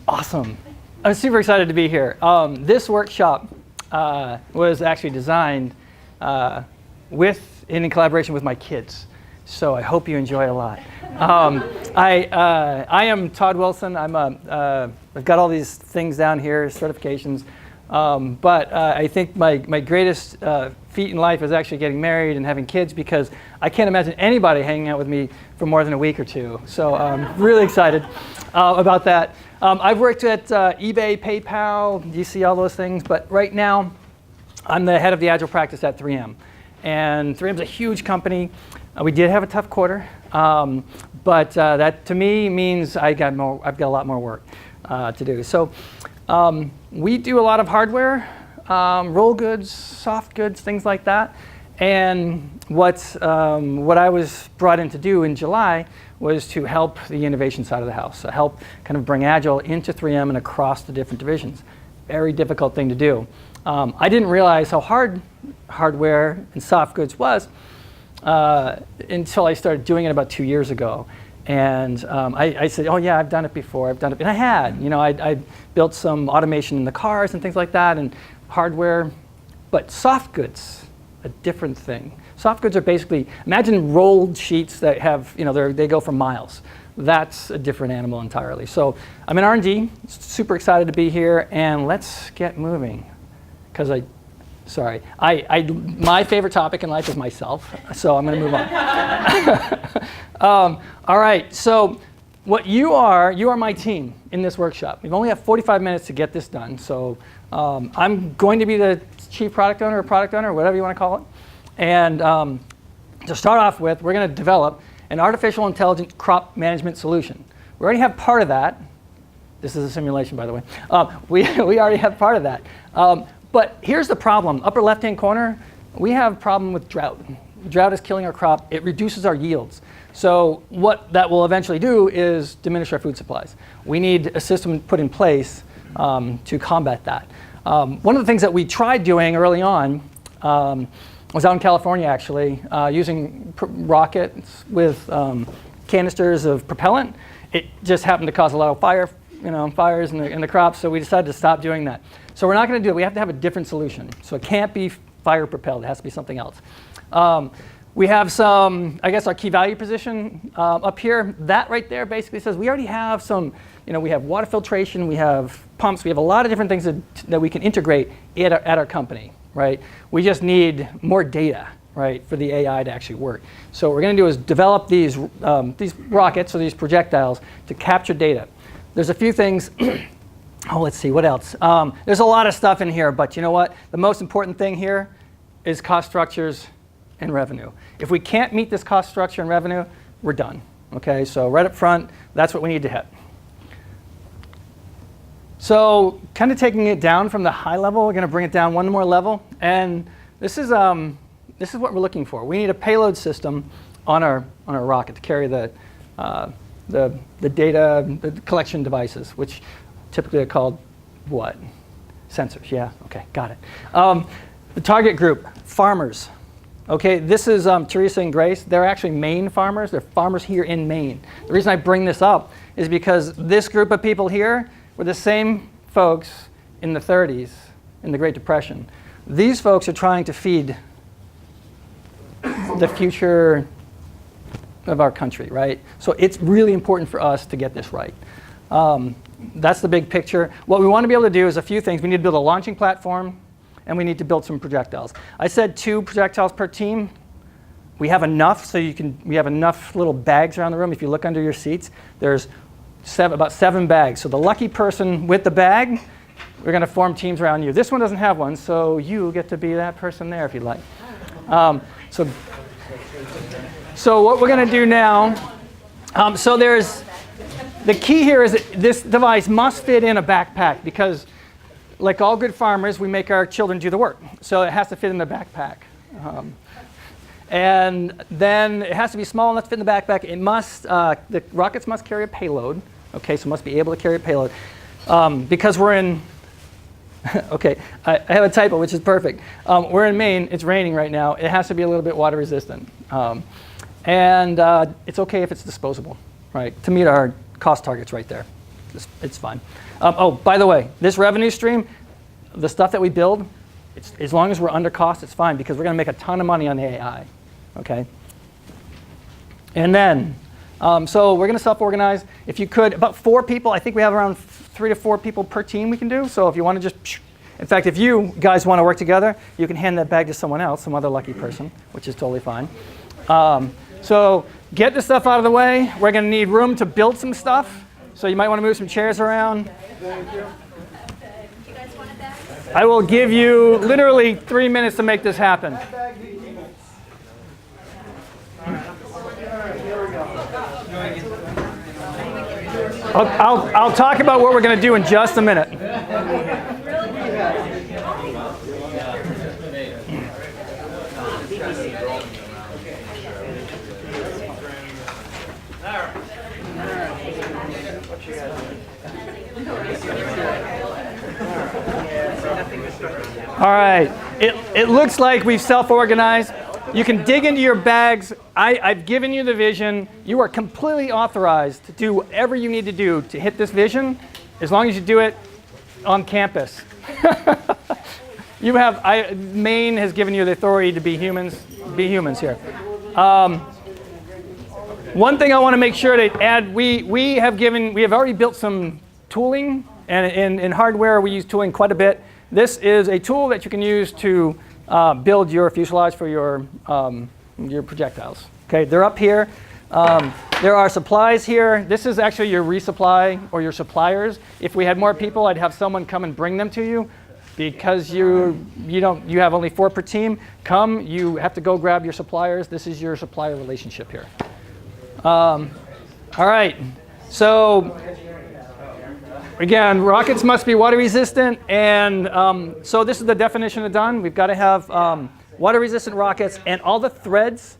Awesome. I'm super excited to be here. This workshop was actually designed in collaboration with my kids. So I hope you enjoy it a lot. I am Todd Wilson. I've got all these things down here, certifications. But I think my greatest feat in life is actually getting married and having kids, because I can't imagine anybody hanging out with me for more than a week or two. So I'm really excited about that. I've worked at eBay, PayPal, you see all those things. But right now, I'm the head of the Agile practice at 3M. And 3M's a huge company. We did have a tough quarter, but that to me means I've got a lot more work to do. So we do a lot of hardware, roll goods, soft goods, things like that. And what I was brought in to do in July was to help the innovation side of the house, so help kind of bring Agile into 3M and across the different divisions. Very difficult thing to do. I didn't realize how hard hardware and soft goods was until I started doing it about 2 years ago. And I said, oh yeah, I've done it before, I've done it. And I had, I built some automation in the cars and things like that, and hardware. But soft goods, a different thing. Soft goods are basically, imagine rolled sheets that have, they go for miles. That's a different animal entirely. So I'm in R&D, super excited to be here, and let's get moving. Because my favorite topic in life is myself, so I'm going to move on. All right, so what you are my team in this workshop. We've only have 45 minutes to get this done, so I'm going to be the chief product owner or product owner, whatever you want to call it. And to start off with, we're going to develop an artificial intelligent crop management solution. We already have part of that. This is a simulation, by the way. We already have part of that. But here's the problem. Upper left-hand corner, we have a problem with drought. Drought is killing our crop. It reduces our yields. So what that will eventually do is diminish our food supplies. We need a system put in place to combat that. One of the things that we tried doing early on was out in California, actually, using rockets with canisters of propellant. It just happened to cause a lot of fires in the crops, so we decided to stop doing that. So we're not going to do it. We have to have a different solution. So it can't be fire propelled. It has to be something else. We have some, I guess, our key value position up here. That right there basically says we already have some, we have water filtration, we have pumps, we have a lot of different things that we can integrate at our company, right? We just need more data, right, for the AI to actually work. So what we're going to do is develop these rockets, or these projectiles, to capture data. There's a few things. Oh, let's see, what else? There's a lot of stuff in here, but you know what? The most important thing here is cost structures and revenue. If we can't meet this cost structure and revenue, we're done. Okay, so right up front, that's what we need to hit. So kind of taking it down from the high level, we're going to bring it down one more level. And this is what we're looking for. We need a payload system on our rocket to carry the data, the collection devices, which typically are called what? Sensors, yeah, okay, got it. The target group, farmers. Okay, this is Teresa and Grace. They're actually Maine farmers. They're farmers here in Maine. The reason I bring this up is because this group of people here were the same folks in the 30s, in the Great Depression. These folks are trying to feed the future of our country, right? So it's really important for us to get this right. That's the big picture. What we want to be able to do is a few things. We need to build a launching platform, and we need to build some projectiles. I said 2 projectiles per team. We have enough, so we have enough little bags around the room. If you look under your seats, there's about 7 bags. So the lucky person with the bag, we're going to form teams around you. This one doesn't have one, so you get to be that person there if you'd like. So what we're going to do now, the key here is that this device must fit in a backpack, because like all good farmers, we make our children do the work. So it has to fit in the backpack. And then it has to be small enough to fit in the backpack. It must, the rockets must carry a payload. Okay, so must be able to carry a payload. Because we're in, okay, I have a typo, which is perfect. We're in Maine, it's raining right now. It has to be a little bit water resistant. And it's okay if it's disposable, right, to meet our cost targets right there. It's fine. Oh, by the way, this revenue stream, the stuff that we build, as long as we're under cost, it's fine because we're going to make a ton of money on the AI. Okay. And then, so we're going to self-organize. If you could, about 4 people. I think we have around 3 to 4 people per team we can do. So if you want to just, in fact, if you guys want to work together, you can hand that bag to someone else, some other lucky person, which is totally fine. So get the stuff out of the way. We're going to need room to build some stuff. So you might want to move some chairs around. Thank you. You guys want a bag? I will give you literally 3 minutes to make this happen. I'll talk about what we're going to do in just a minute. All right, it looks like we've self-organized. You can dig into your bags. I've given you the vision. You are completely authorized to do whatever you need to do to hit this vision, as long as you do it on campus. Maine has given you the authority to be humans here. One thing I want to make sure to add, we have already built some tooling, and in hardware we use tooling quite a bit. This is a tool that you can use to build your fuselage for your projectiles. Okay, they're up here. There are supplies here. This is actually your resupply or your suppliers. If we had more people, I'd have someone come and bring them to you. Because you have only 4 per team. You have to go grab your suppliers. This is your supplier relationship here. All right, so again, rockets must be water resistant, and so this is the definition of done. We've got to have water resistant rockets, and all the threads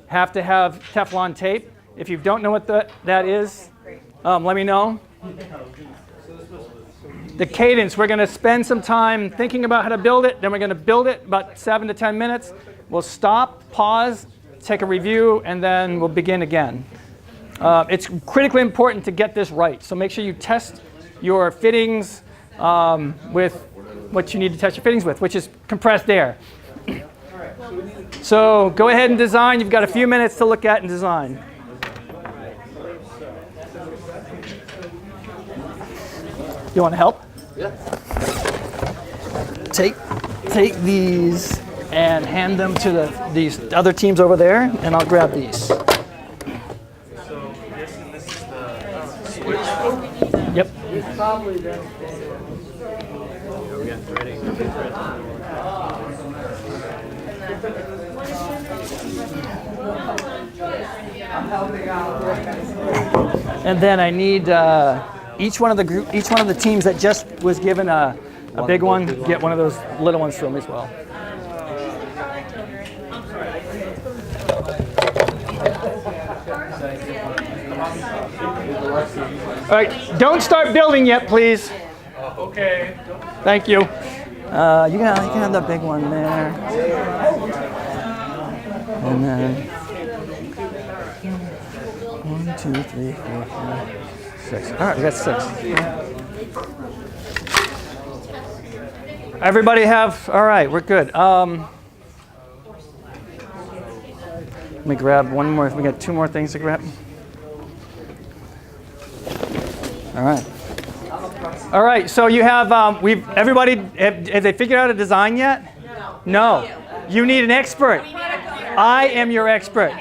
have to have Teflon tape. If you don't know what that is, let me know. The cadence, we're going to spend some time thinking about how to build it, then we're going to build it about 7 to 10 minutes. We'll stop, pause, take a review, and then we'll begin again. It's critically important to get this right, so make sure you test your fittings with what you need to test your fittings with, which is compressed air. So go ahead and design. You've got a few minutes to look at and design. You want to help? Yeah. Take these and hand them to these other teams over there, and I'll grab these. So this is the switch. Yep. It's probably the. We got ready. And then I need each one of the teams that just was given a big one, get one of those little ones from me as well. All right, don't start building yet, please. Okay. Thank you. You can have the big one there. And then 1, 2, 3, 4, 5, 6. All right, we got 6. Everybody have, all right, we're good. Let me grab one more. We got 2 more things to grab. All right. All right, so you have, everybody, have they figured out a design yet? No. You need an expert. I am your expert.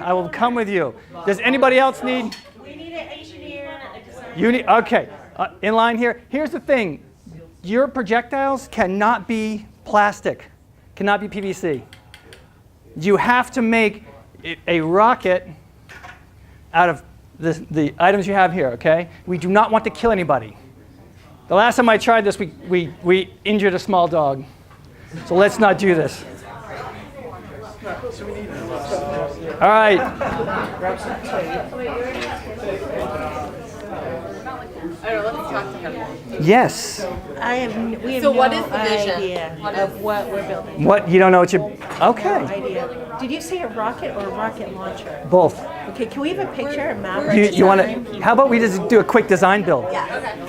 I will come with you. Does anybody else need? We need an engineer and a designer. You need, okay, in line here. Here's the thing. Your projectiles cannot be plastic, cannot be PVC. You have to make a rocket out of the items you have here, okay? We do not want to kill anybody. The last time I tried this, we injured a small dog. So let's not do this. All right. don't know, let's talk to him. Yes. We have So no what is the vision? idea What of what we're building. What, you don't know what you, okay. Idea. Did you say a rocket or a rocket launcher? Both. Okay, can we have a picture, a map? Do you want to, how about we just do a quick design build?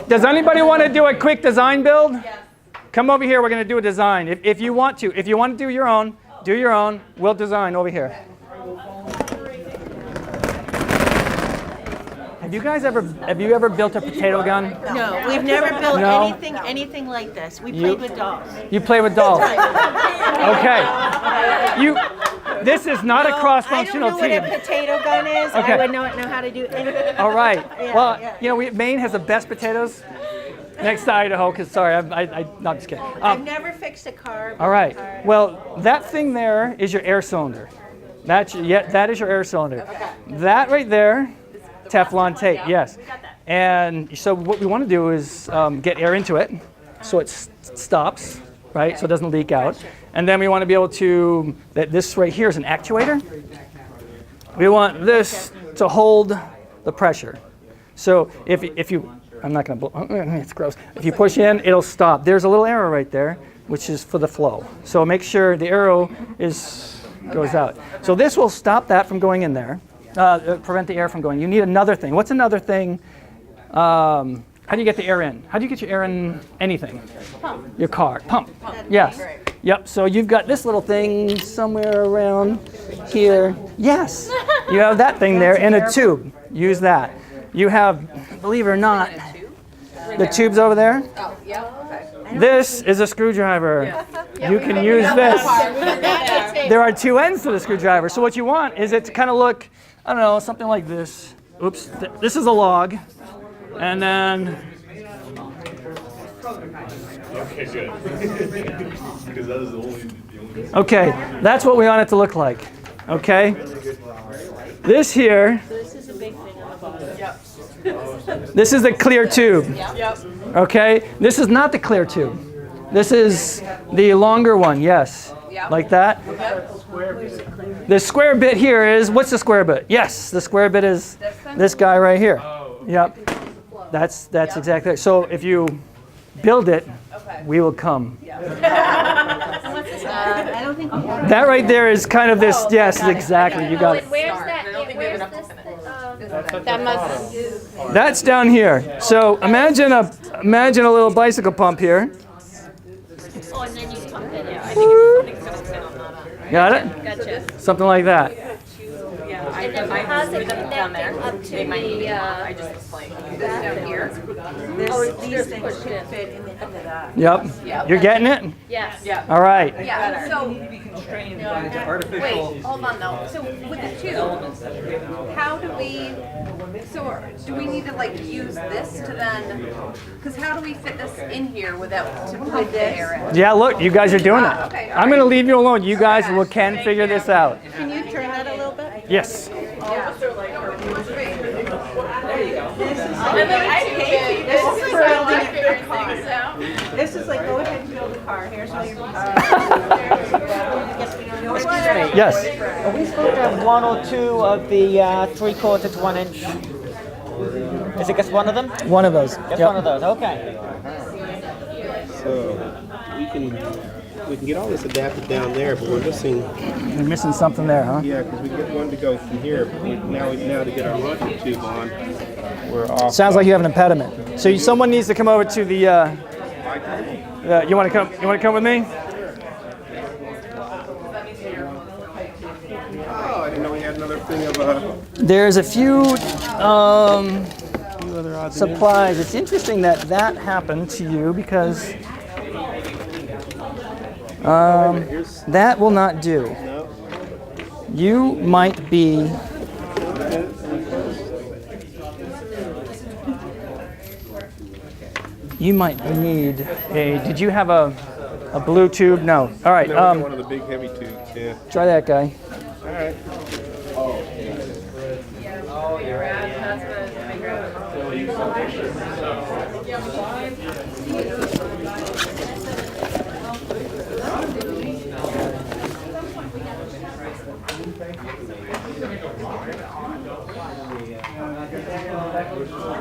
Does anybody want to do a quick design build? Yes. Come over here, we're going to do a design. If you want to. If you want to do your own, we'll design over here. Have you ever built a potato gun? No, we've never built No? anything like this. We played with dolls. You play with dolls. Okay. This is not a cross-functional I don't know team. what a potato gun is. Okay. I would not know how to do anything. All right. Yeah, Well, yeah. you know, Maine has the best potatoes. Next to Idaho, because sorry, no, I'm just kidding. I've never fixed a car. All right. Well, that thing there is your air cylinder. That is your air cylinder. That right there, Teflon tape. Yes. And so what we want to do is get air into it, so it stops, right? So it doesn't leak out. And then we want to be able to. This right here is an actuator. We want this to hold the pressure. So if you I'm not going to blow. It's gross. If you push in, it'll stop. There's a little arrow right there, which is for the flow. So make sure the arrow goes out. So this will stop that from going in there, prevent the air from going. You need another thing. What's another thing? How do you get the air in? How do you get your air in anything? Pump. Your car. Pump. Yes. Yep. So you've got this little thing somewhere around here. Yes. You have that thing there and a tube. Use that. You have, believe it or not, the tubes over there. Oh, yeah, okay. This is a screwdriver. You can use this. There are two ends to the screwdriver. So what you want is it to kind of look, I don't know, something like this. Oops. This is a log. And then. Okay, good. Because that is the only. Okay, that's what we want it to look like. Okay? This here. This is a big thing on the bottom. This is the clear tube. Yep. Okay? This is not the clear tube. This is the longer one, yes. Yep. Like that. The square bit here is, what's the square bit? Yes, the square bit is this guy right here. Yep. That's exactly it. So if you build it, we will come. I don't think we have. That right there is kind of this, yes, exactly, you got it. Where's that? I don't think we have enough Where's That must. That's down here. So imagine a little bicycle pump here. Oh, and then you pump it in. Got it? Gotcha. Something like that. And then how's it connecting up to the, I just explained. Down here. these things should fit in the end of that. Yep. You're getting it? Yes. Yeah. All right. Yeah, so, Artificial. wait, hold on though. So with the tube, how do we, do we need to like use this to then, because how do we fit this in here without, to put the air in? Yeah, look, you guys are doing it. Okay, all I'm going to right. leave you alone. You guys can figure this out. Can you turn that a little bit? Yes. This is like, go ahead and build a car. Here's all your Yes. Are we supposed to have one or two of the 3/4 to 1 inch? Is it just one of them? One of those. Just one of those, okay. So we can get all this adapted down there, but we're missing, You're missing something there, huh? yeah, because we get one to go from here, but now to get our launching tube on, we're off. Sounds like you have an impediment. So someone needs to come over to the. You want to come? You want to come with me? Oh, I didn't know we had another thing of There's a few other odds and supplies. It's interesting that happened to you because that will not do. No. You might be. You might need a. Did you have a blue tube? No. All right. No, we got one of the big heavy tubes, yeah. Try that guy. All right.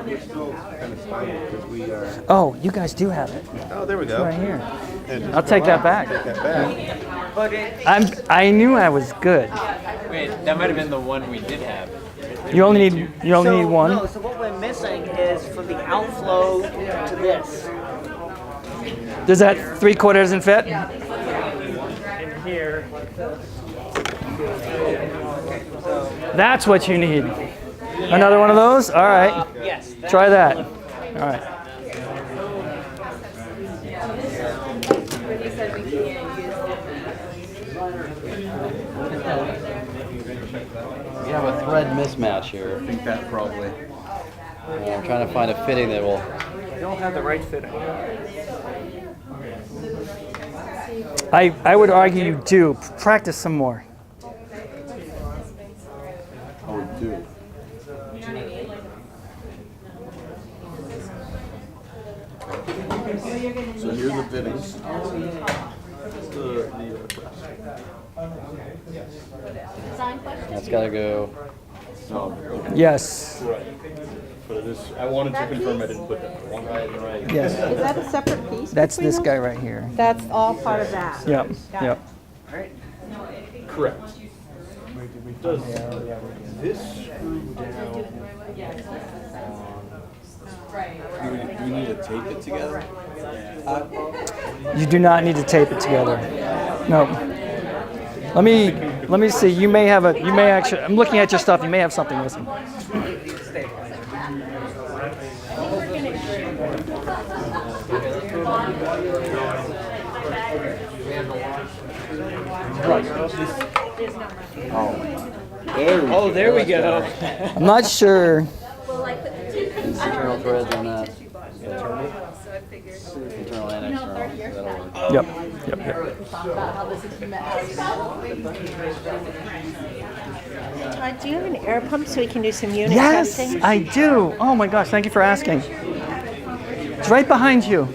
We're still kind of stymied. Oh, you guys do have it Oh, there we go. right here. And just I'll take that back. take that back. But it, I knew I was good. Wait, that might have been the one we did have. You only need one. No, so what we're missing is for the outflow to this. Does that 3/4 doesn't fit? In here. That's what you need. Another one of those? All right. Yes. Try that. All right. We have a thread mismatch here. I think that probably. I'm trying to find a fitting that will. You don't have the right fitting. I would argue you do. Practice some more. Oh, we do. So here's the fittings. Design question? That's got to go. Yes. Right. For this, I wanted to confirm I didn't put that one right and right. Yes. Is that a separate piece? That's between this them? guy right here. That's all part of that? Yep. Got Yep. Correct. Does this screw down? Do we need to tape it together? You do not need to tape it together. No. Let me see. You may actually. I'm looking at your stuff. You may have something missing. Oh, there we go. I'm not sure. Internal threads on that. Internal and external. So that'll work. Yep. Yep. Todd, do you have an air pump so we can do some unit Yes, testing? I do. Oh my gosh! Thank you for asking. It's right behind you.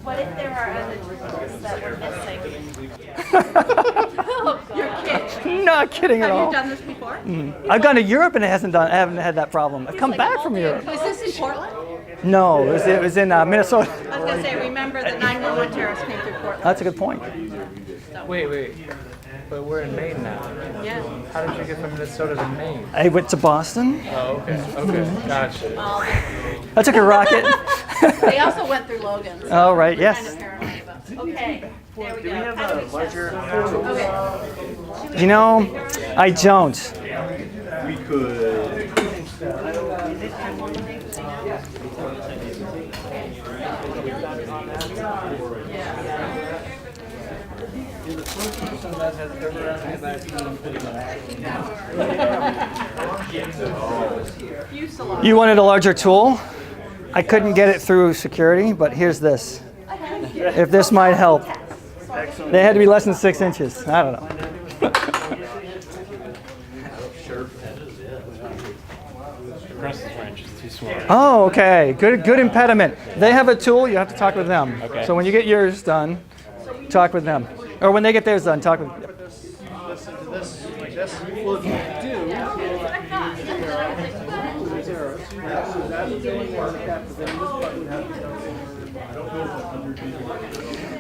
What if there are other tools that we're missing? You're kidding. Not kidding at Have you all. done this before? I've gone to Europe and I haven't had that problem. I've come back from Europe. Was this in Portland? No, it was in Minnesota. I was gonna say, remember the 911 terrorists came through Portland? That's a good point. Wait. But we're in Maine now. Yeah. How did you get from Minnesota to Maine? I went to Boston. Oh, okay. Gotcha. I took a rocket. They also went through Logan's. Oh, right, Kind yes. of paranoid about it. Okay, there we Do we go. have a larger? Okay. You know, I don't. We could. You wanted a larger tool? I couldn't get it through security, but here's this. If this might help. They had to be less than 6 inches. I don't know. Preston's wrench is too small. Oh, okay. Good impediment. They have a tool. You have to talk with them. Okay. So when you get yours done, talk with them. Or when they get theirs done, talk with them. Listen to this like this. Well, if you do,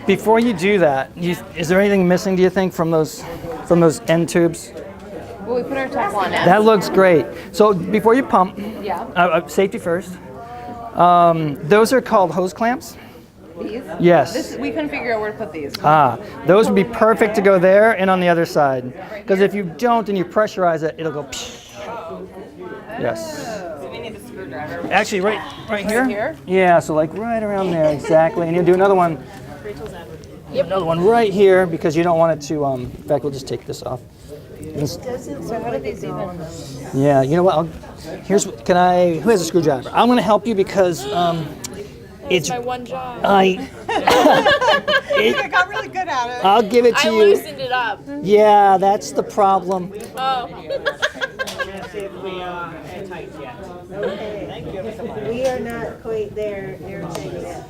Before you do that, is there anything missing, do you think, from those end tubes? Well, we put our top one in. That looks great. So before you pump, Yeah. safety first. Those are called hose clamps. These? Yes. We couldn't figure out where to put these. Those would be perfect to go there and on the other side. Because if you don't and you pressurize it, it'll go. Psh. Yes. So we need a screwdriver. Actually, right here. here? Yeah. So like right around there, exactly. And you'll do another one. Another one right here because you don't want it to. In fact, we'll just take this off. So how do these even? Yeah. You know what? Who has a screwdriver? I'm going to help you because It's my one job. I got really good at it. I'll give it to I you. loosened it up. Yeah, that's the problem. Oh. See if we are airtight yet. Okay. Thank you so much. We are not quite there, yet.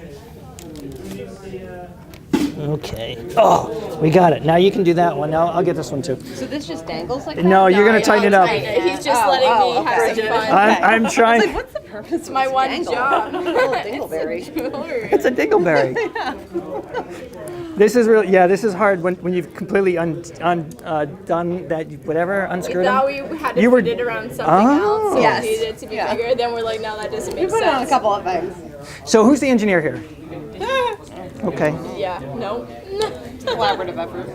Okay. Oh, we got it. Now you can do that one. Now I'll get this one too. So this just dangles like that? No, you're gonna tighten it up. He's just letting me have some fun. I'm trying. What's the purpose It's my one job. Little dingleberry. It's a dingleberry. This is really, yeah, this is hard when you've completely done that, whatever, unscrewed Now them. we had to You were- put it around something Oh. else. So Yes. we needed it to be bigger. Then we're like, no, that doesn't make Put sense. on a couple of things. So who's the engineer here? Okay. Yeah, no. Collaborative effort.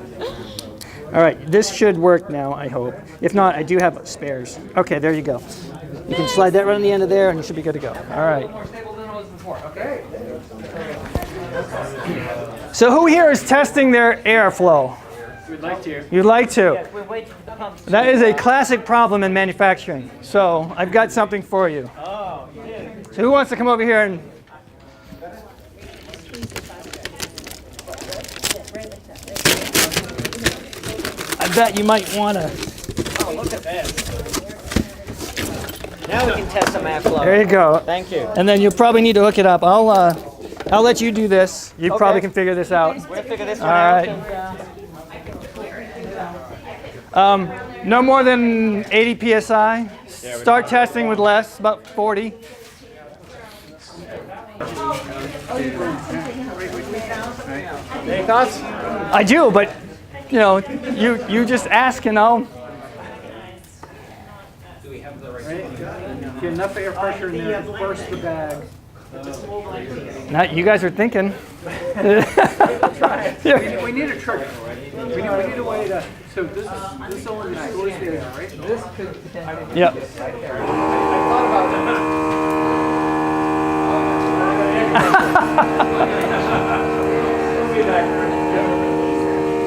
All right, this should work now, I hope. If not, I do have spares. Okay, there you go. You can slide that right on the end of there and you should be good to go. All right. So who here is testing their airflow? We'd like to. You'd like to. We're waiting for the pumps. That is a classic problem in manufacturing. So I've got something for you. Oh, you do. So who wants to come over here and... I bet you might want to... Oh, look at this. Now we can test some airflow. There you go. Thank you. And then you'll probably need to hook it up. I'll let you do this. You probably can figure this out. We'll figure this one All out. right. No more than 80 psi. Start testing with less, about 40. Any thoughts? I do, but you know, you just ask and I'll. Get enough air pressure in there to burst the bag. Now you guys are thinking. We need a trigger. We need a way to. So this only stores the air, right? This could. Yep.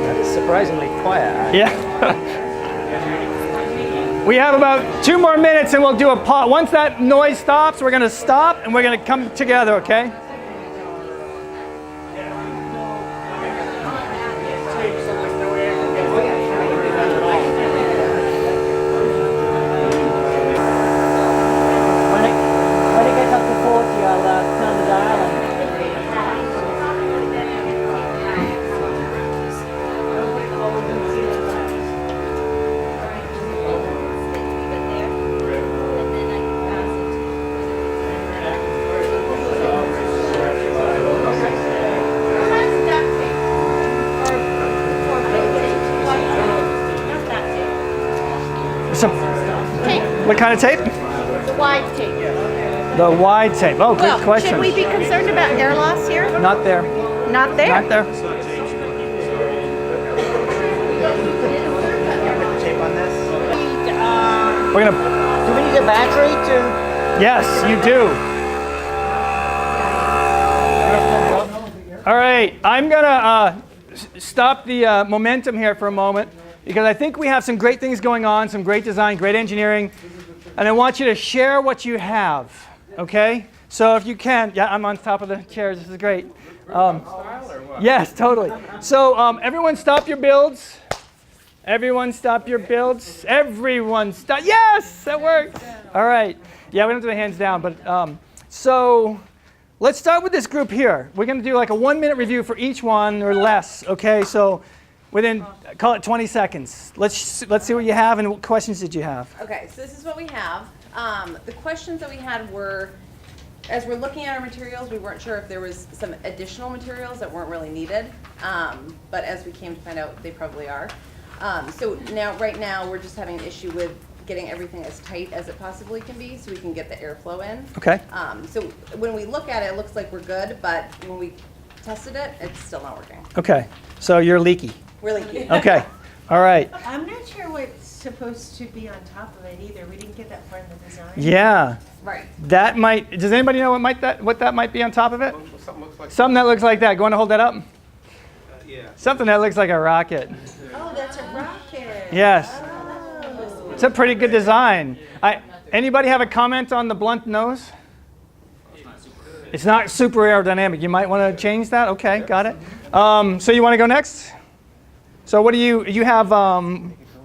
That is surprisingly quiet. Yeah. We have about 2 more minutes and we'll do a pause. Once that noise stops, we're going to stop and we're going to come together, okay? When it gets up to 40, I'll turn the dial on. What kind of tape? The wide tape. The wide tape. Oh, good question. Should we be concerned about air loss here? Not there. Not there. Not there. We're gonna. Do we need a battery to? Yes, you do. All right, I'm gonna stop the momentum here for a moment because I think we have some great things going on, some great design, great engineering, and I want you to share what you have. Okay? So if you can, yeah, I'm on top of the chairs. This is great. Yes, totally. So everyone, stop your builds. Everyone, stop your builds. Everyone, stop. Yes, that worked. All right. Yeah, we don't have to do the hands down, but so. Let's start with this group here. We're going to do like a 1-minute review for each one or less. Okay, so within, call it 20 seconds. Let's see what you have and what questions did you have? Okay, so this is what we have. The questions that we had were, as we're looking at our materials, we weren't sure if there was some additional materials that weren't really needed, but as we came to find out, they probably are. So right now, we're just having an issue with getting everything as tight as it possibly can be so we can get the airflow in. Okay. So when we look at it, it looks like we're good, but when we tested it, it's still not working. Okay, so you're leaky. We're leaky. Okay, all right. I'm not sure what's supposed to be on top of it either. We didn't get that far in the design. Yeah, Right. that might, does anybody know what that might be on top of it? Something that looks like that. Go on to hold that up. Yeah. Something that looks like a rocket. Oh, that's a rocket. Yes. It's a pretty good design. Anybody have a comment on the blunt nose? It's not super aerodynamic. You might want to change that. Okay, got it. So you want to go next? So what do you have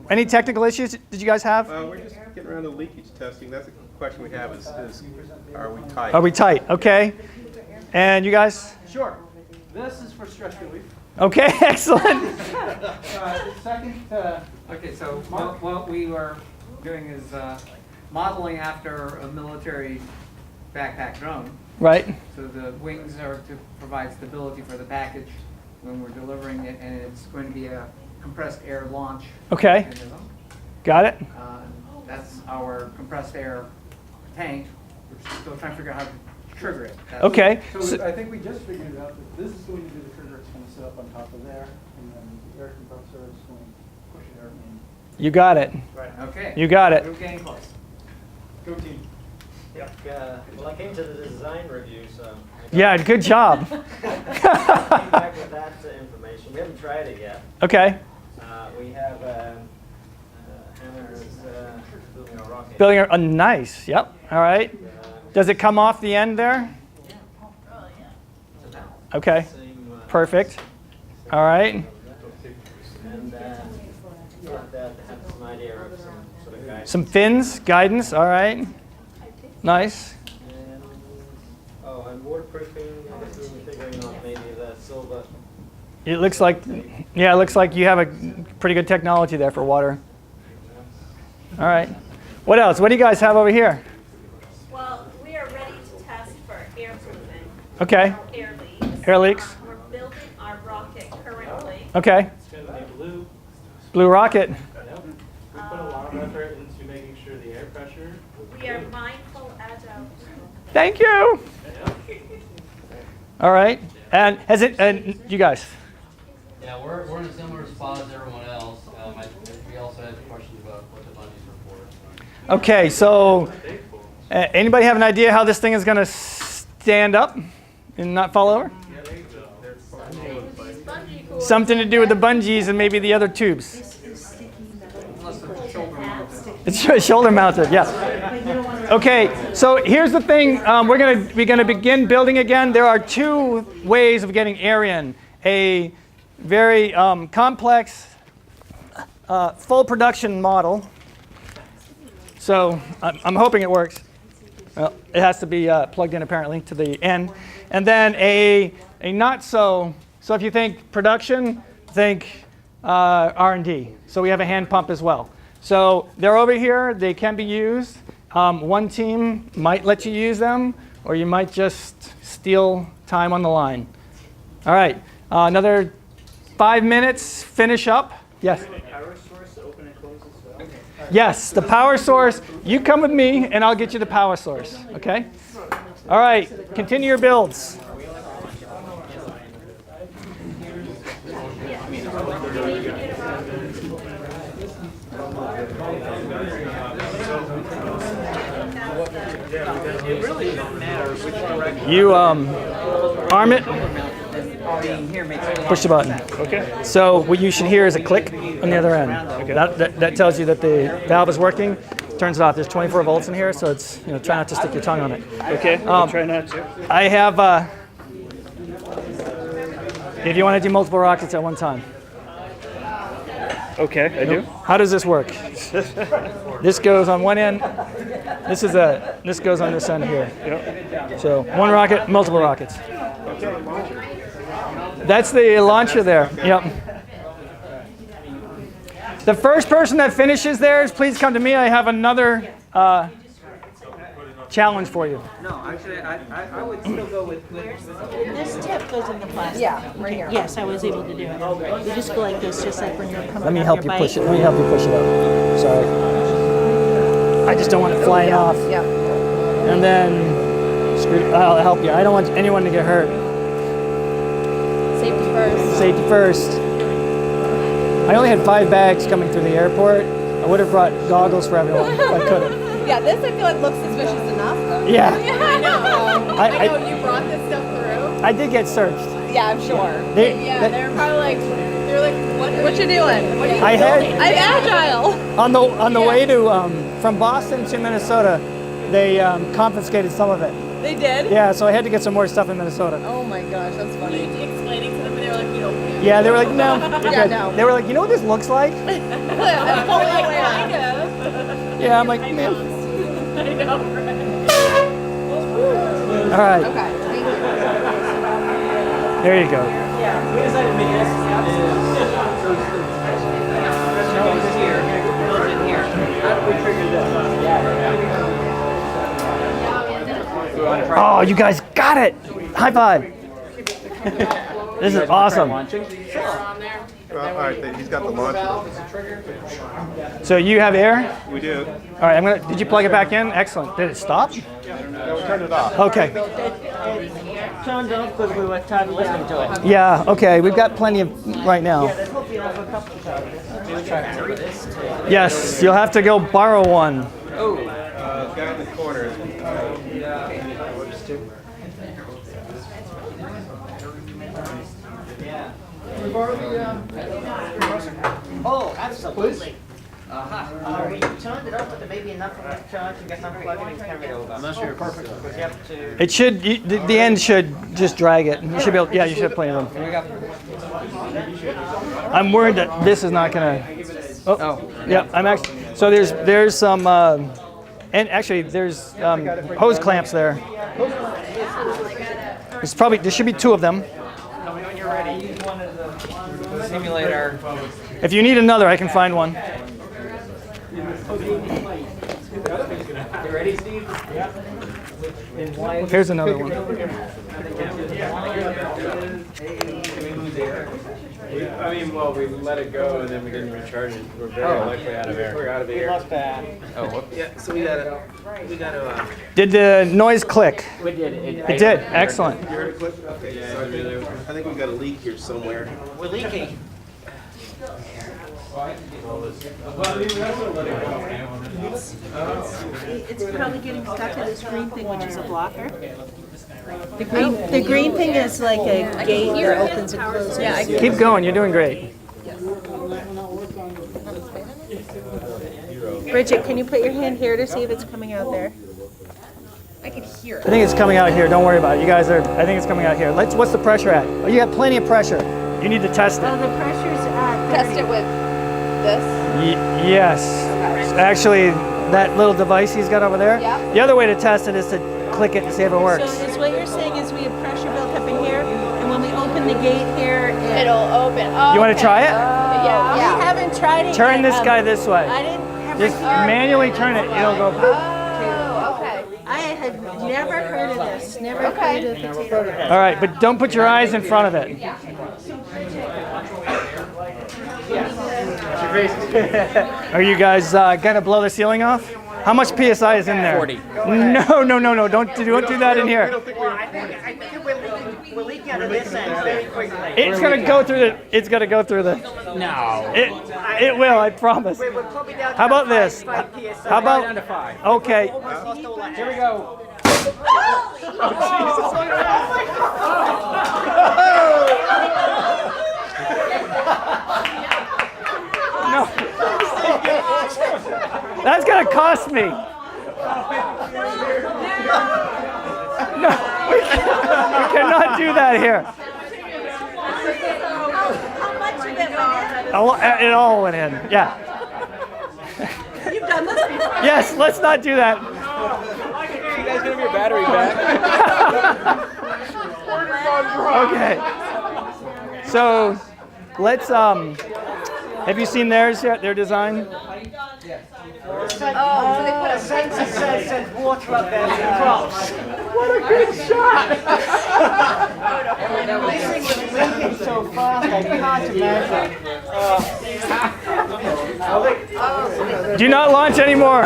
any technical issues did you guys have? We're just getting around to leakage testing. That's a question we have is are we tight? Are we tight? Okay. And you guys? Sure. This is for stress relief. Okay, excellent. Second, okay, so what we were doing is modeling after a military backpack drone. Right. So the wings are to provide stability for the package when we're delivering it, and it's going to be a compressed air launch. Okay. mechanism. Got it. That's our compressed air tank. We're still trying to figure out how to trigger it. Okay. So I think we just figured out that this is going to be the trigger. It's going to sit up on top of there, and then the air compressor is going to push air in. You got it. Right. Okay. You got it. We're getting close. Go team. Well, I came to the design review, so. Yeah, good job. Came back with that information. We haven't tried it yet. Okay. We have hammers building a rocket. Building a nice. Yep. All right. Does it come off the end there? Okay. Perfect. All right. And have some idea of some sort of guidance. Some fins, guidance. All right. Nice. And, and waterproofing. I guess we were figuring out maybe the silver. It looks like, yeah, it looks like you have a pretty good technology there for water. All right. What else? What do you guys have over here? Well, we are ready to test for air proofing. Okay. Air leaks. Air leaks. We're building our rocket currently. Okay. It's going to be blue. Blue rocket. We put a lot of effort into making sure the air pressure. We are mindful, agile. Thank you. All right. And has it? And you guys? Yeah, we're in a similar spot as everyone else. We also had questions about what the bungees were for. Okay. So, anybody have an idea how this thing is going to stand up and not fall over? Something to do with the bungees and maybe the other tubes. It's shoulder mounted, yes. Okay, so here's the thing. We're gonna begin building again. There are two ways of getting air in. A very complex full production model. So I'm hoping it works. Well, it has to be plugged in apparently to the end. And then a not so. So if you think production, think R&D. So we have a hand pump as well. So they're over here. They can be used. One team might let you use them, or you might just steal time on the line. All right. Another 5 minutes. Finish up. Yes. Power source open and close as well. Yes, the power source. You come with me, and I'll get you the power source. Okay. All right. Continue your builds. It really doesn't matter which direction. You arm it. Push the button. Okay. So what you should hear is a click on the other end. Okay. That tells you that the valve is working. Turns it off. There's 24 volts in here, so it's try not to stick your tongue on it. Okay. I'll try not to. I have. If you want to do multiple rockets at one time. Okay, I do. How does this work? This goes on one end. This goes on this end here. Yep. So one rocket, multiple rockets. That's the launcher there. Yep. The first person that finishes theirs, please come to me. I have another challenge for you. No, actually, I would still go with This tip goes in the plastic. Yeah, right here. Yes, I was able to do it. You just go like this, just like when you're coming Let me down help your you push it. bike. Let me help you push it up. Sorry. I just don't want it flying off. Yeah. And then I'll help you. I don't want anyone to get hurt. Safety first. Safety first. I only had 5 bags coming through the airport. I would have brought goggles for everyone if I could have. Yeah, this I feel like looks suspicious enough. Yeah. I know. I know you brought this stuff through. I did get searched. Yeah, I'm sure. They're probably what you doing? What are you I had I'm agile. on the way to from Boston to Minnesota, they confiscated some of it. They did? Yeah, so I had to get some more stuff in Minnesota. Oh my gosh, that's funny. Explaining to them, and they were like, you know. Yeah, they were like, no. You're Yeah, good. no. They were like, you know what this looks like? I'm like, kind of. Yeah, I'm like, man. I know, right? All right, Okay, thank you. there you go. We decided to make this here, build it here. How do we trigger this? Oh, you guys got it! High five! This is awesome. All right, he's got the launcher. So you have air? We do. All right, did you plug it back in? Excellent. Did it stop? No, we turned it off. Okay. Turned off because we were tired of listening to it. Yeah, okay. We've got plenty of right now. There's hopefully over a couple of times. Yes, you'll have to go borrow one. Guy in the corner. Oh, absolutely. We turned it off, but there may be enough of a charge to get unplugged and carry it over. I'm not sure. Because you have to. It should. The end should just drag it. You should be able. Yeah, you should have plenty of them. I'm worried that this is not gonna. Oh. Yeah. I'm actually. So there's some. And actually, there's hose clamps there. There should be 2 of them. When you're ready, use one of the simulator. If you need another, I can find one. You ready, Steve? Here's another one. I mean, well, we let it go and then we didn't recharge it. We're very likely out of air. We're out of air. Lost that. Oh, whoops. Yeah, so we gotta. Did the noise click? We did. It did. Excellent. You heard it click? Okay, so I think we got a leak here somewhere. We're leaking. It's probably getting stuck to this green thing, which is a blocker. The green thing is like a gate that opens and closes. Yeah, Keep going. You're doing great. Bridget, can you put your hand here to see if it's coming out there? I can hear I it. think it's coming out here. Don't worry about it. You guys are. I think it's coming out here. What's the pressure at? Oh, you have plenty of pressure. You need to test Oh, it. the pressure's at Test it with this. Yes. Actually, that little device he's got over there. Yeah. The other way to test it is to click it to see if it works. So is what you're saying is we have pressure built up in here, and when we open the gate here, It'll open. Oh, You want to try it? Yeah. We haven't tried it Turn yet. this guy this way. I didn't have Just manually turn it. It'll go. Oh, okay. I had never heard of this. Never heard of potato. All right, but don't put your eyes in front of it. Are you guys gonna blow the ceiling off? How much PSI is in there? 40. No. Don't do that in here. I think we're leaking out of this end very quickly. It's gonna go through the. It's gonna go through the. No. It will. I promise. We're probably down to How about about this? 5 PSI. How about? Down to 5. Okay. Almost lost all our Here we air. go. No. That's gonna cost me. No, we cannot do that here. How much of it went It all went in. Yeah. in? You've done this before. Yes. Let's not do that. You guys gonna be your battery back? Okay. So, let's have you seen theirs yet? Their design? Oh, so they put a sensor says water up there for crops. What a good shot! This thing was leaking so fast, I can't imagine. Do not launch anymore.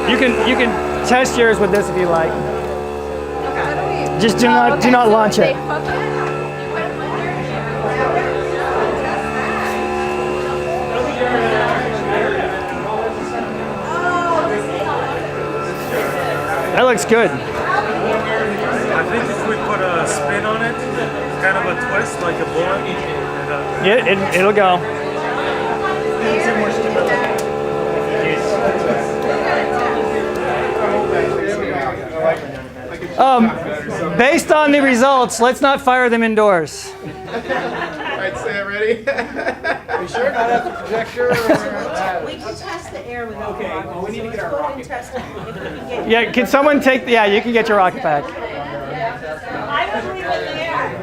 You can test yours with this if you like. Just do not launch it. That looks good. I think if we put a spin on it, kind of a twist like a bullet, It'll go. Based on the results, let's not fire them indoors. All right, Sam, ready? Are you sure not at the projector? We can test the air without the rocket. well, we need to get our Let's go rocket. and test it. If we can get Yeah, can someone take, yeah, you can get your rocket pack. I would leave it in the air.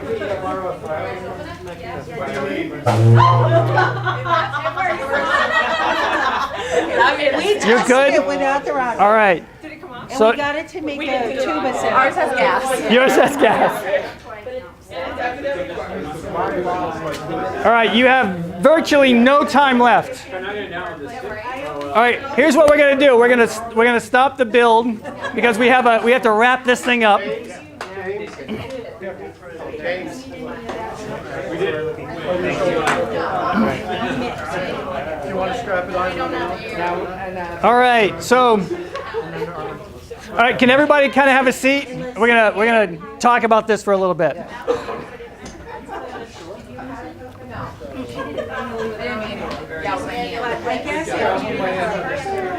We You're tested good? it without the rocket. All right. And So we got it to make a tuba sound. Ours has gas. yours has gas. All right, you have virtually no time left. All right, here's what we're gonna do. We're gonna stop the build because we have to wrap this thing up. All right, so. All right, can everybody kind of have a seat? We're gonna talk about this for a little bit.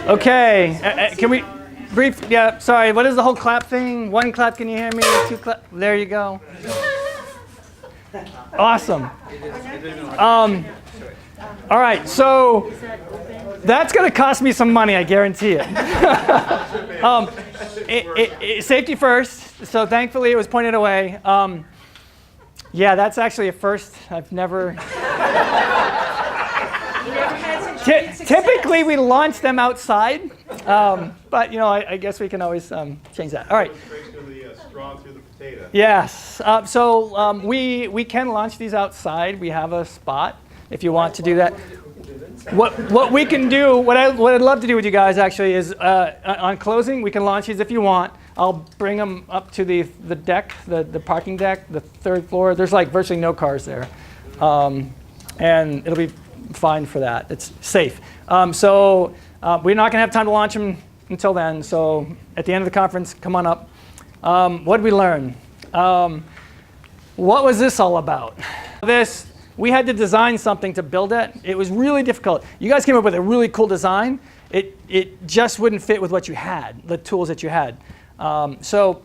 Okay, can we brief? Yeah, sorry. What is the whole clap thing? One clap, can you hear me? Two clap. There you go. Awesome. All right, so that's going to cost me some money, I guarantee it. Safety first. So thankfully, it was pointed away. Yeah, that's actually a first. I've never. Typically, we launch them outside, but I guess we can always change that. All right. Straw through the potato. Yes. So we can launch these outside. We have a spot if you want to do that. What we can do, what I'd love to do with you guys actually is on closing, we can launch these if you want. I'll bring them up to the deck, the parking deck, the third floor. There's like virtually no cars there, and it'll be fine for that. It's safe. So we're not going to have time to launch them until then. So at the end of the conference, come on up. What did we learn? What was this all about? We had to design something to build it. It was really difficult. You guys came up with a really cool design. It just wouldn't fit with what you had, the tools that you had. So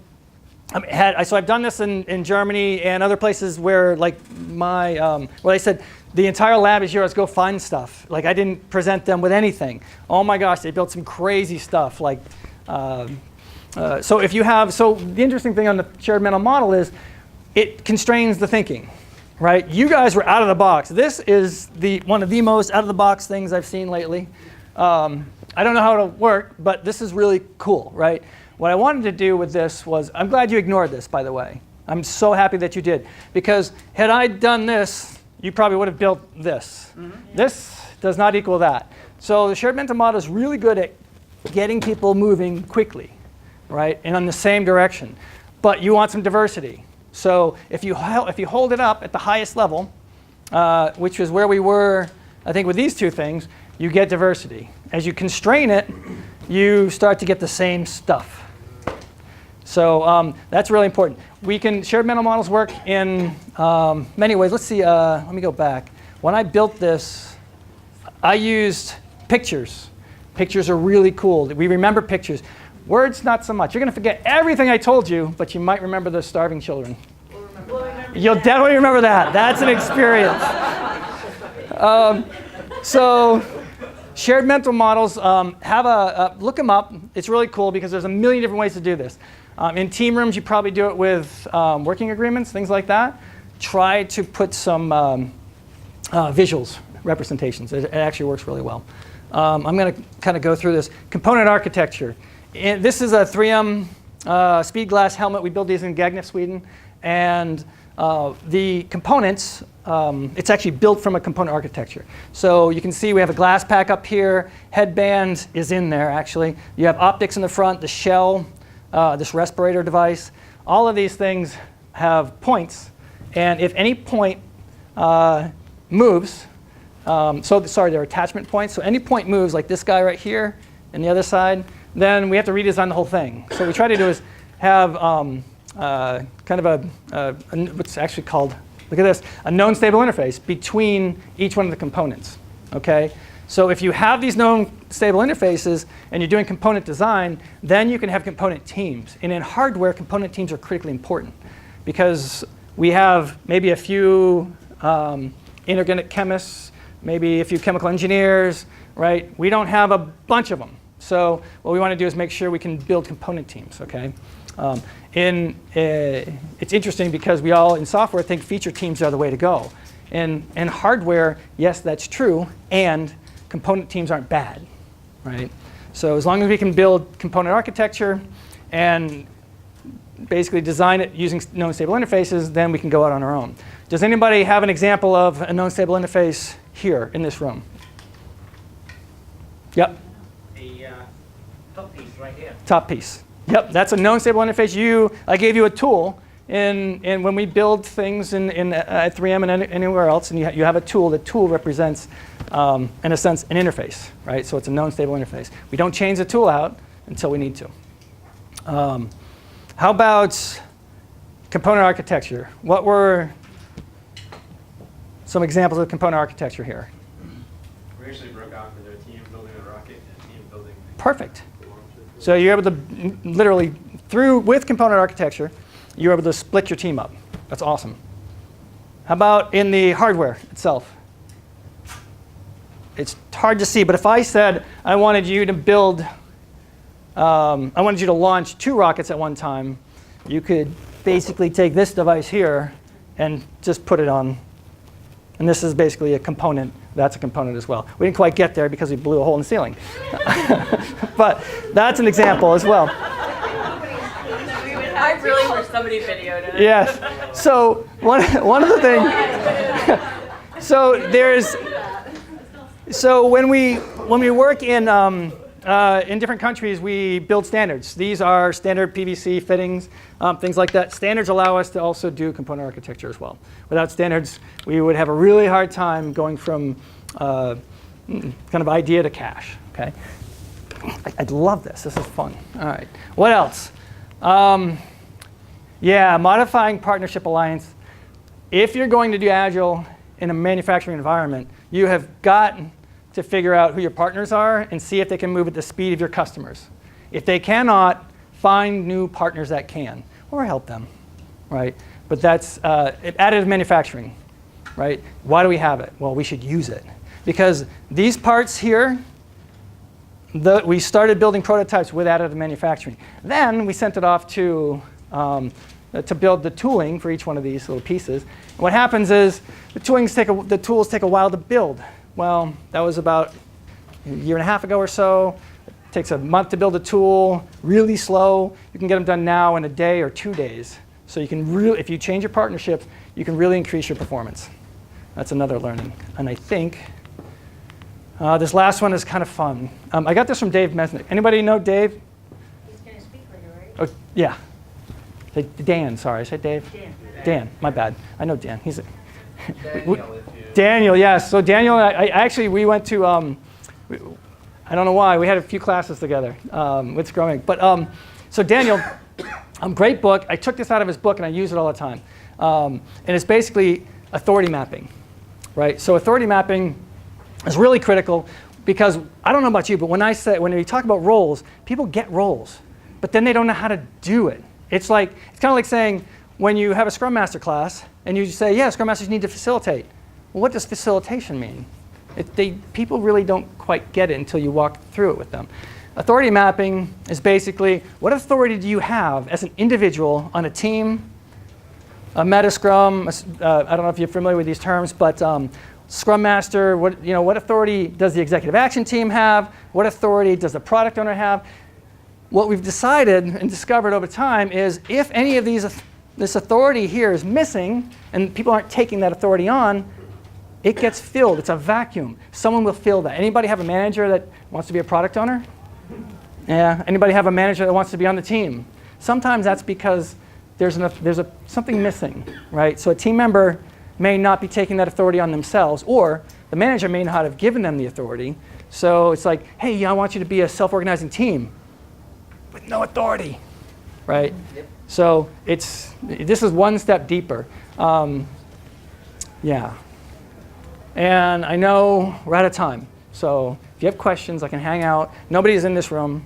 I've done this in Germany and other places where like they said, the entire lab is yours, go find stuff. Like I didn't present them with anything. Oh my gosh, they built some crazy stuff. Like, so the interesting thing on the shared mental model is it constrains the thinking. Right? You guys were out of the box. This is one of the most out of the box things I've seen lately. I don't know how it'll work, but this is really cool, right? What I wanted to do with this was, I'm glad you ignored this, by the way. I'm so happy that you did. Because had I done this, you probably would have built this. Mm-hmm. This does not equal that. So the shared mental model is really good at getting people moving quickly, right? And in the same direction. But you want some diversity. So if you hold it up at the highest level, which is where we were, I think, with these two things, you get diversity. As you constrain it, you start to get the same stuff. So that's really important. Shared mental models work in many ways. Let's see, let me go back. When I built this, I used pictures. Pictures are really cool. We remember pictures. Words, not so much. You're going to forget everything I told you, but you might remember the starving children. You'll definitely remember that. That's an experience. So shared mental models, look them up. It's really cool because there's a million different ways to do this. In team rooms, you probably do it with working agreements, things like that. Try to put some visuals, representations. It actually works really well. I'm going to kind of go through this. Component architecture. And this is a 3M speed glass helmet. We build these in Gagnef, Sweden. And the components, it's actually built from a component architecture. So you can see we have a glass pack up here. Headband is in there, actually. You have optics in the front, the shell, this respirator device. All of these things have points. And if any point moves, they're attachment points. So any point moves, like this guy right here and the other side, then we have to redesign the whole thing. So what we try to do is have kind of what's actually called, look at this, a known stable interface between each one of the components. Okay, So if you have these known stable interfaces and you're doing component design, then you can have component teams. And in hardware, component teams are critically important because we have maybe a few inorganic chemists, maybe a few chemical engineers, right? We don't have a bunch of them. So what we want to do is make sure we can build component teams, okay? It's interesting because we all in software think feature teams are the way to go. In hardware, yes, that's true, and component teams aren't bad, right? So as long as we can build component architecture and basically design it using known stable interfaces, then we can go out on our own. Does anybody have an example of a known stable interface here in this room? Yep. The top piece right here. Top piece. Yep, that's a known stable interface. I gave you a tool, and when we build things at 3M and anywhere else, and you have a tool, the tool represents, in a sense, an interface, right? So it's a known stable interface. We don't change the tool out until we need to. How about component architecture? What were some examples of component architecture here? We actually broke off into a team building a rocket and a team building Perfect. So you're able to literally, with component architecture, you're able to split your team up. That's awesome. How about in the hardware itself? It's hard to see, but if I said I wanted you to build, I wanted you to launch 2 rockets at one time, you could basically take this device here and just put it on. And this is basically a component. That's a component as well. We didn't quite get there because we blew a hole in the ceiling. But that's an example as well. I really wish somebody videoed it. Yes. So one of the things. So when we work in different countries, we build standards. These are standard PVC fittings, things like that. Standards allow us to also do component architecture as well. Without standards, we would have a really hard time going from kind of idea to cash. Okay. I'd love this. This is fun. All right. What else? Yeah, modifying partnership alliance. If you're going to do Agile in a manufacturing environment, you have got to figure out who your partners are and see if they can move at the speed of your customers. If they cannot, find new partners that can, or help them, right? But that's additive manufacturing, right? Why do we have it? Well, we should use it. Because these parts here, we started building prototypes with additive manufacturing. Then we sent it off to build the tooling for each one of these little pieces. And what happens is the tools take a while to build. Well, that was about a year and a half ago or so. It takes a month to build a tool, really slow. You can get them done now in a day or 2 days. So you can really, if you change your partnerships, you can really increase your performance. That's another learning. And I think this last one is kind of fun. I got this from Dave Mesnick. Anybody know Dave? He's going to speak later, right? Oh, yeah. Dan, sorry, I said Dave? Dan, my bad. I know Dan. He's Daniel, yes. So Daniel, we went to, I don't know why, we had a few classes together with Scrumming. But so Daniel, great book. I took this out of his book and I use it all the time. And it's basically authority mapping, right? So authority mapping is really critical because I don't know about you, but when we talk about roles, people get roles, but then they don't know how to do it. It's kind of like saying when you have a Scrum Master class and you say, yeah, Scrum Masters need to facilitate. Well, what does facilitation mean? People really don't quite get it until you walk through it with them. Authority mapping is basically what authority do you have as an individual on a team, a meta Scrum, I don't know if you're familiar with these terms, but Scrum Master, what authority does the executive action team have? What authority does the product owner have? What we've decided and discovered over time is if any of this authority here is missing and people aren't taking that authority on, it gets filled. It's a vacuum. Someone will fill that. Anybody have a manager that wants to be a product owner? Yeah. Anybody have a manager that wants to be on the team? Sometimes that's because there's something missing, right? So a team member may not be taking that authority on themselves, or the manager may not have given them the authority. So it's like, hey, I want you to be a self-organizing team with no authority, right? Yep. So this is one step deeper. Yeah. And I know we're out of time. So if you have questions, I can hang out. Nobody's in this room.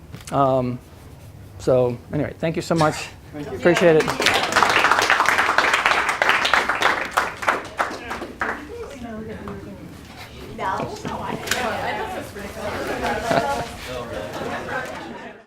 So anyway, thank you so much. Appreciate it.